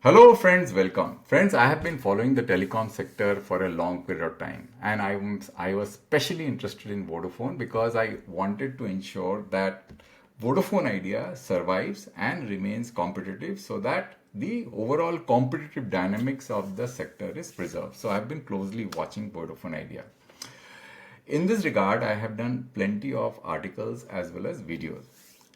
Hello friends, welcome. Friends, I have been following the telecom sector for a long period of time, and I was especially interested in Vodafone because I wanted to ensure that Vodafone Idea survives and remains competitive so that the overall competitive dynamics of the sector is preserved. So I've been closely watching Vodafone Idea. In this regard, I have done plenty of articles as well as videos.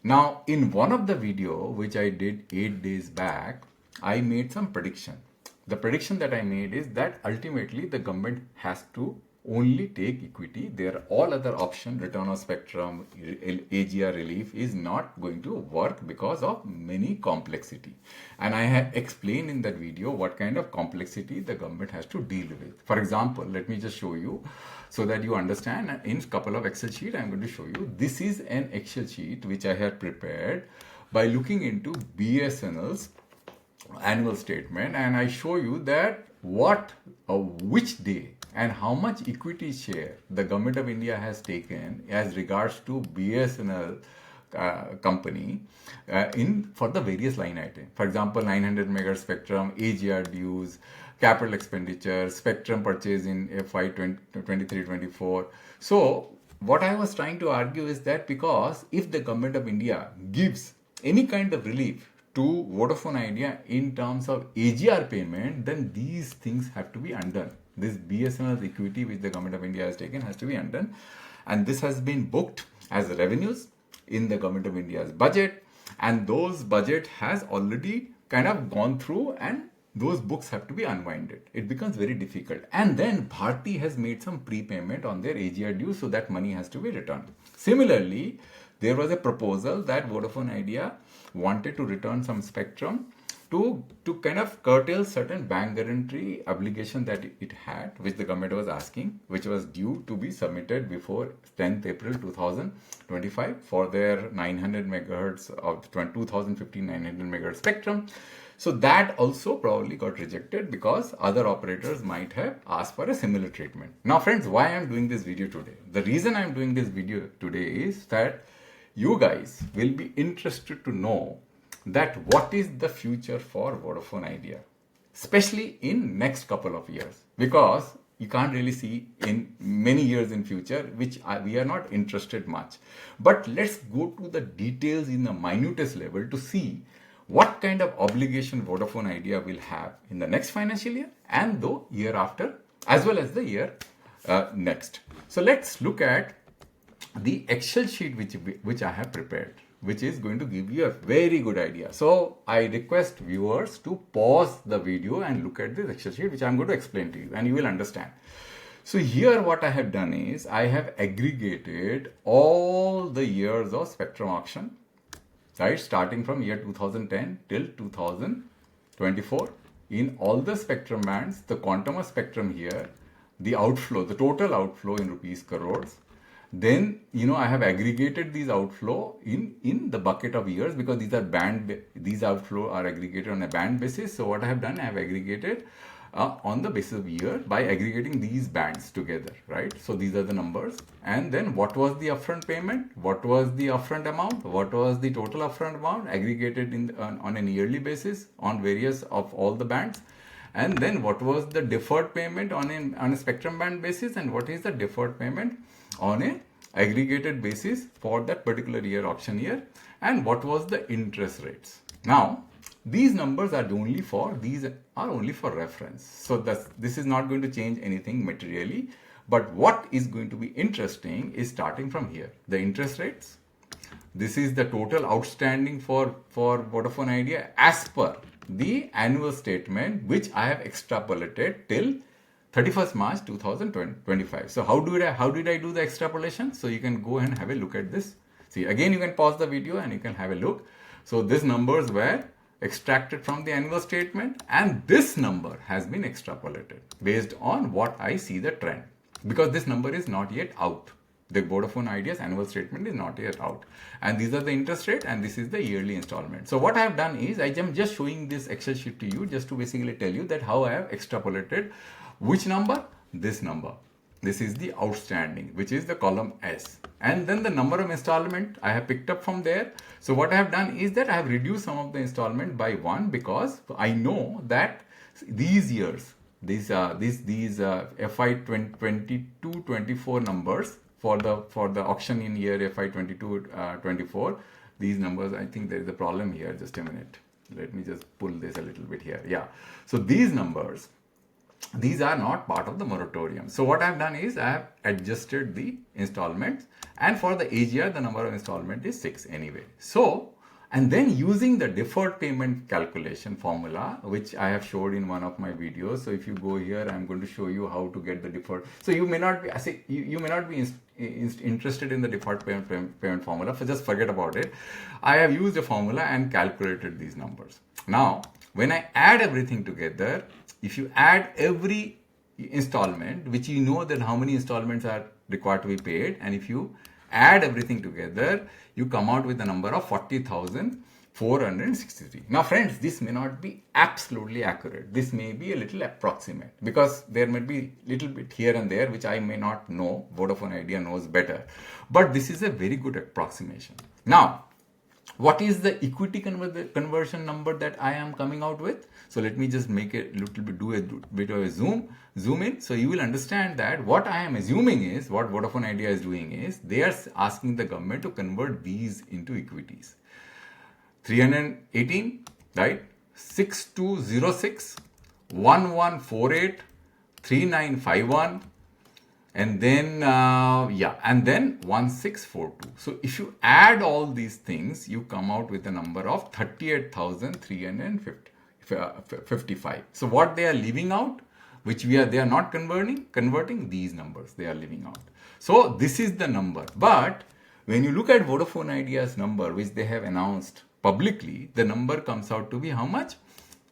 Now, in one of the video which I did 8 days back, I made some prediction. The prediction that I made is that ultimately the government has to only take equity. There are all other options, return of spectrum, AGR relief is not going to work because of many complexity. And I have explained in that video what kind of complexity the government has to deal with. For example, let me just show you so that you understand. In a couple of Excel sheet, I'm going to show you. This is an Excel sheet which I have prepared by looking into BSNL's annual statement, and I show you that which day and how much equity share the Government of India has taken as regards to BSNL company for the various line items. For example, 900 megahertz spectrum, AGR dues, capital expenditure, spectrum purchase in FY23-24. So what I was trying to argue is that because if the Government of India gives any kind of relief to Vodafone Idea in terms of AGR payment, then these things have to be undone. This BSNL equity which the Government of India has taken has to be undone, and this has been booked as revenues in the Government of India's budget, and those budget has already kind of gone through, and those books have to be unwinded. It becomes very difficult. And then Bharti has made some prepayment on their AGR dues, so that money has to be returned. Similarly, there was a proposal that Vodafone Idea wanted to return some spectrum to kind of curtail certain bank guarantee obligation that it had, which the government was asking, which was due to be submitted before 10th April 2025 for their 900 megahertz of 2015 900 megahertz spectrum. So that also probably got rejected because other operators might have asked for a similar treatment. Now friends, why I'm doing this video today? The reason I'm doing this video today is that you guys will be interested to know that what is the future for Vodafone Idea, especially in next couple of years, because you can't really see in many years in future, which we are not interested much. But let's go to the details in the minutest level to see what kind of obligation Vodafone Idea will have in the next financial year and the year after, as well as the year next. So let's look at the Excel sheet which I have prepared, which is going to give you a very good idea. So I request viewers to pause the video and look at this Excel sheet, which I'm going to explain to you, and you will understand. So here what I have done is I have aggregated all the years of spectrum auction, right, starting from year 2010 till 2024 in all the spectrum bands, the quantum of spectrum here, the outflow, the total outflow in rupees crores. Then, I have aggregated these outflow in the bucket of years because these outflow are aggregated on a band basis. So what I have done, I have aggregated on the basis of year by aggregating these bands together, right? So these are the numbers. And then what was the upfront payment? What was the upfront amount? What was the total upfront amount aggregated on a yearly basis on various of all the bands? And then what was the deferred payment on a spectrum band basis, and what is the deferred payment on a aggregated basis for that particular year, auction year, and what was the interest rates. Now these numbers are only for reference, so this is not going to change anything materially. But what is going to be interesting is starting from here, the interest rates. This is the total outstanding for Vodafone Idea as per the annual statement, which I have extrapolated till 31st March 2025. So how did I do the extrapolation? So you can go and have a look at this. See, again, you can pause the video and you can have a look. So these numbers were extracted from the annual statement, and this number has been extrapolated based on what I see the trend, because this number is not yet out. The Vodafone Idea's annual statement is not yet out, and these are the interest rate, and this is the yearly installment. So what I have done is I am just showing this Excel sheet to you just to basically tell you that how I have extrapolated which number, this number. This is the outstanding, which is the column S. And then the number of installment I have picked up from there. So what I have done is that I have reduced some of the installment by 1 because I know that these years, these FY22-24 numbers for the auction in year FY22-24, these numbers, I think there is a problem here. Just a minute. Let me just pull this a little bit here. Yeah. So these numbers, these are not part of the moratorium. So what I have done is I have adjusted the installments, and for the AGR the number of installment is 6 anyway. So, and then using the deferred payment calculation formula, which I have showed in one of my videos. So if you go here, I'm going to show you how to get the deferred. So you may not be, you may not be interested in the deferred payment formula. So just forget about it. I have used a formula and calculated these numbers. Now, when I add everything together, if you add every installment, which you know that how many installments are required to be paid, and if you add everything together, you come out with a number of 40,463. Now friends, this may not be absolutely accurate. This may be a little approximate because there may be little bit here and there which I may not know. Vodafone Idea knows better. But this is a very good approximation. Now, what is the equity conversion number that I am coming out with? So let me just make a little bit, do a bit of a zoom in. So you will understand that what I am assuming is, what Vodafone Idea is doing is, they are asking the government to convert these into equities. 318, right? 6206, 1148, 3951, and then and then 1642. So if you add all these things, you come out with a number of 38,355. So what they are leaving out, which they are not converting these numbers they are leaving out. So this is the number. But when you look at Vodafone Idea's number, which they have announced publicly, the number comes out to be how much?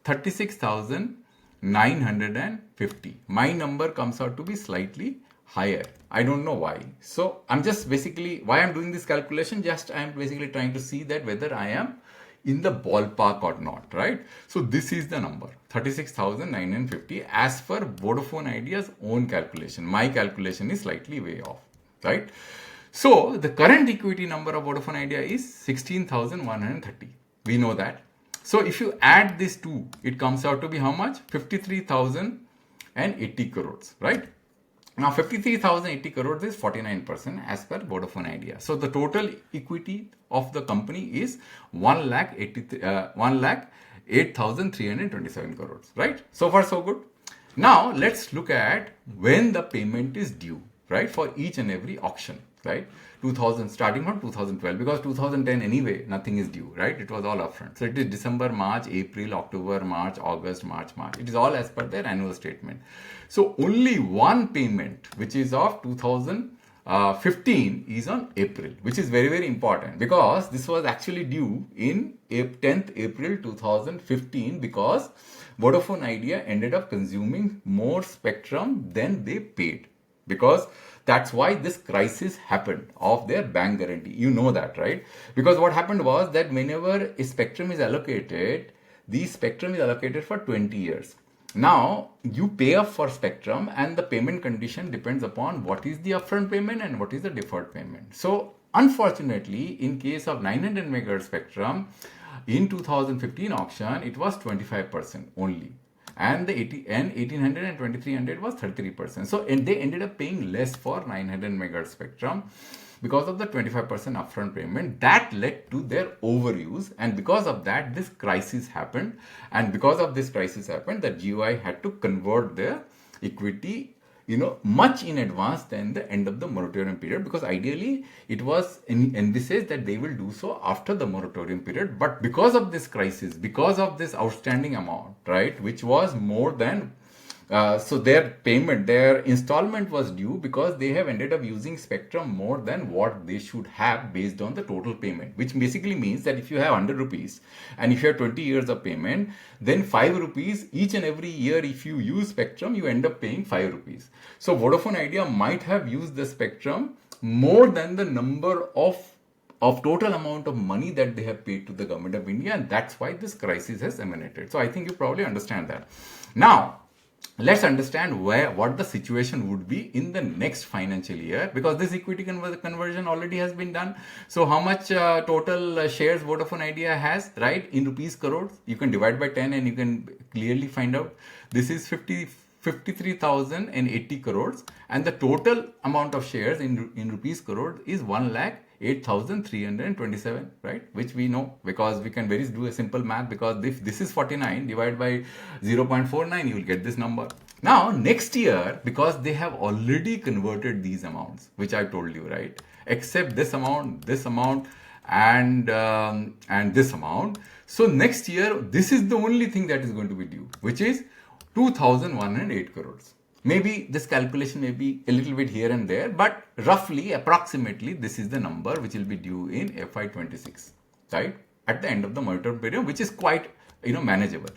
36,950. My number comes out to be slightly higher. I don't know why. So I'm just basically, why I'm doing this calculation, just I'm basically trying to see that whether I am in the ballpark or not, right? So this is the number, 36,950 as per Vodafone Idea's own calculation. My calculation is slightly way off, right? So the current equity number of Vodafone Idea is 16,130. We know that. So if you add these two, it comes out to be how much? 53,080 crores, right? Now 53,080 crores is 49% as per Vodafone Idea. So the total equity of the company is 1,08,327 crores, right? So far so good. Now let's look at when the payment is due, right? For each and every auction, right? 2000 starting from 2012, because 2010 anyway nothing is due, right? It was all upfront. So it is December, March, April, October, March, August, March. It is all as per their annual statement. So only one payment, which is of 2015, is on April, which is very, very important because this was actually due in 10th April 2015 because Vodafone Idea ended up consuming more spectrum than they paid, because that's why this crisis happened of their bank guarantee. You know that, right? Because what happened was that whenever a spectrum is allocated, the spectrum is allocated for 20 years. Now, you pay up for spectrum and the payment condition depends upon what is the upfront payment and what is the deferred payment. So, unfortunately, in case of 900 megahertz spectrum, in 2015 auction, it was 25% only. And the 1800 and 2300 was 33%. So and they ended up paying less for 900 megahertz spectrum because of the 25% upfront payment. That led to their overuse, and because of that this crisis happened, and because of this crisis happened, the GOI had to convert their equity much in advance than the end of the moratorium period, because ideally it was envisaged that they will do so after the moratorium period. But because of this crisis, because of this outstanding amount, right, which was more than so their payment, their installment was due because they have ended up using spectrum more than what they should have based on the total payment, which basically means that if you have 100 rupees and if you have 20 years of payment, then 5 rupees each and every year if you use spectrum, you end up paying 5 rupees. So Vodafone Idea might have used the spectrum more than the number of total amount of money that they have paid to the government of India, and that's why this crisis has emanated. So I think you probably understand that. Now, let's understand what the situation would be in the next financial year, because this equity conversion already has been done. So how much total shares Vodafone Idea has, right, in rupees crores? You can divide by 10 and you can clearly find out. This is 53,080 crores, and the total amount of shares in rupees crores is 1,08,327, right? Which we know because we can do a simple math, because if this is 49 divided by 0.49, you will get this number. Now next year, because they have already converted these amounts, which I told you, right? Except this amount, and this amount. So next year, this is the only thing that is going to be due, which is 2,108 crores. Maybe this calculation may be a little bit here and there, but roughly, approximately, this is the number which will be due in FY26, right? At the end of the monitoring period, which is quite, manageable.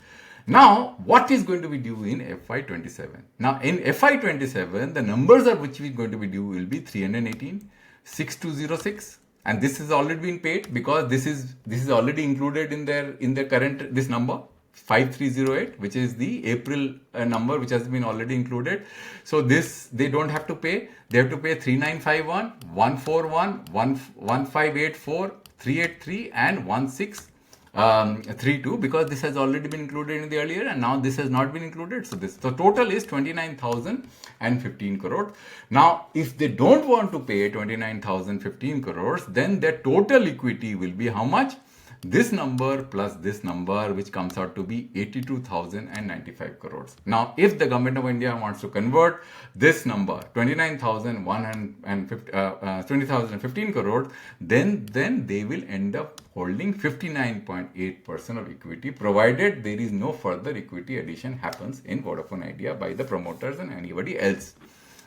Now, what is going to be due in FY27? Now, in FY27, the numbers are which is going to be due will be 318, 6206, and this has already been paid because this is already included in their current this number. 5308, which is the April number, which has been already included. So this they don't have to pay. They have to pay 3951, 141, 1584, 383, and 1632, because this has already been included in the earlier, and now this has not been included. So the total is 29,015 crores. Now, if they don't want to pay 29,015 crores, then their total equity will be how much? This number plus this number, which comes out to be 82,095 crores. Now, if the Government of India wants to convert this number, 20,015 crores, then they will end up holding 59.8% of equity, provided there is no further equity addition happens in Vodafone Idea by the promoters and anybody else.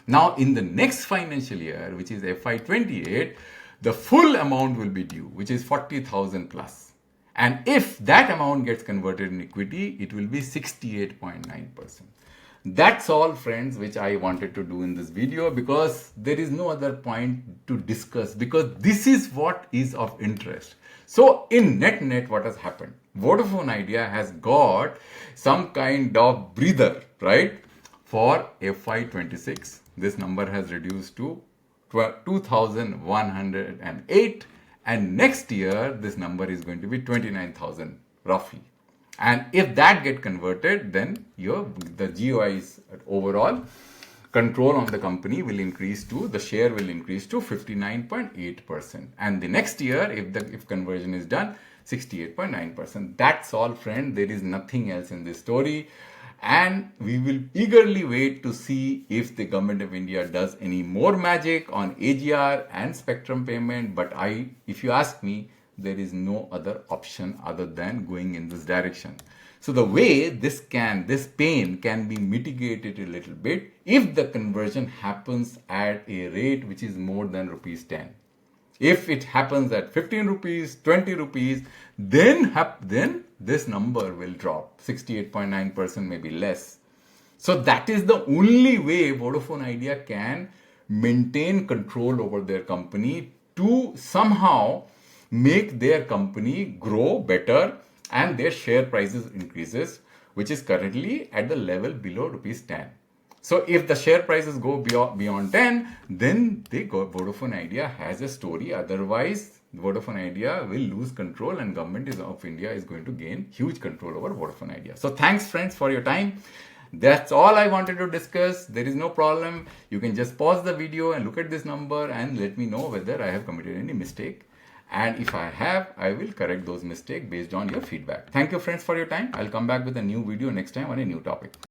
Now, in the next financial year, which is FY28, the full amount will be due, which is 40,000 plus. And if that amount gets converted in equity, it will be 68.9%. That's all, friends, which I wanted to do in this video, because there is no other point to discuss, because this is what is of interest. So in net, what has happened? Vodafone Idea has got some kind of breather, right? For FY26, this number has reduced to 2,108, and next year this number is going to be 29,000 roughly. And if that get converted, then the GOI's overall control on the company will increase to, the share will increase to 59.8%, and the next year, if conversion is done, 68.9%. That's all, friend. There is nothing else in this story. And we will eagerly wait to see if the Government of India does any more magic on AGR and spectrum payment. But if you ask me, there is no other option other than going in this direction. So the way this pain can be mitigated a little bit if the conversion happens at a rate which is more than rupees 10. If it happens at 15 rupees, 20 rupees, then this number will drop 68.9%, maybe less. So that is the only way Vodafone Idea can maintain control over their company to somehow make their company grow better and their share prices increases, which is currently at the level below rupees 10. So if the share prices go beyond 10, then Vodafone Idea has a story. Otherwise, Vodafone Idea will lose control, and Government of India is going to gain huge control over Vodafone Idea. So thanks, friends, for your time. That's all I wanted to discuss. There is no problem. You can just pause the video and look at this number and let me know whether I have committed any mistake. And if I have, I will correct those mistakes based on your feedback. Thank you, friends, for your time. I'll come back with a new video next time on a new topic.